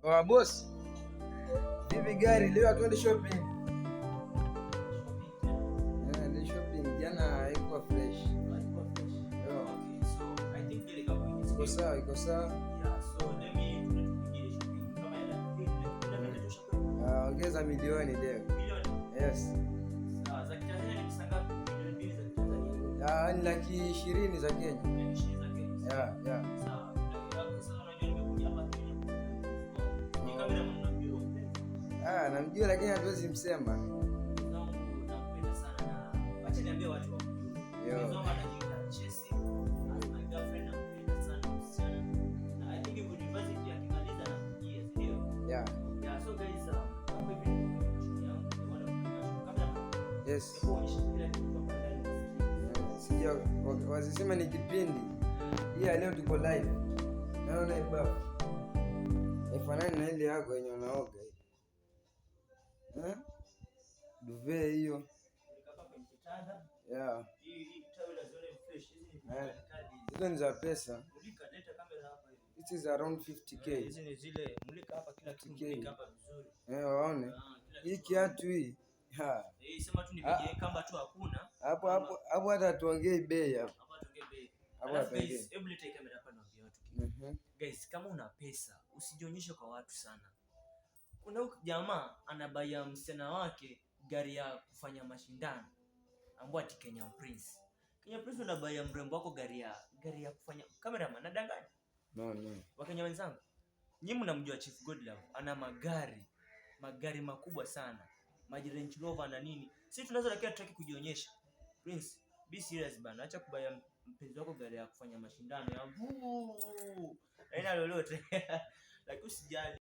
Boss, hivi gari leo hatuendi shopping? Ni shopping jana haikuwa fresh. Iko sawa, iko sawa. Ongeza milioni leo. Yes. Ni laki 20 za Kenya. Yeah. Namjua lakini hatuwezi msema. Yes. Sija wasisema ni kipindi. Leo tuko live. Naona ibafu. Ifanani na ile yako yenye unaoga. Duve hiyo. Yeah. Hizo ni za pesa. This is around 50k. Hizi ni zile mulika hapa kila kitu mulika hapa vizuri. Waone. Hii kiatu hii. Sema tu nipigie kamba tu hakuna. Hapo hata tuongee bei hapo. Guys, hebu leta kamera hapa na watu. Guys, kama una pesa, usijionyeshe kwa watu sana. Kuna jamaa anabaya msichana wake gari ya kufanya mashindano. Ambao ati Kenya Prince. Kenya Prince unabaya mrembo wako gari ya kufanya cameraman nadanganya. No. Wakenya wenzangu, nyinyi mnamjua Chief Godlove, ana magari makubwa sana. Range Rover na nini. Sisi tunaweza lakini tutaki kujionyesha. Prince, be serious bana. Acha kubaya mpenzi wako gari ya kufanya mashindano ya haina lolote. Lakini usijali.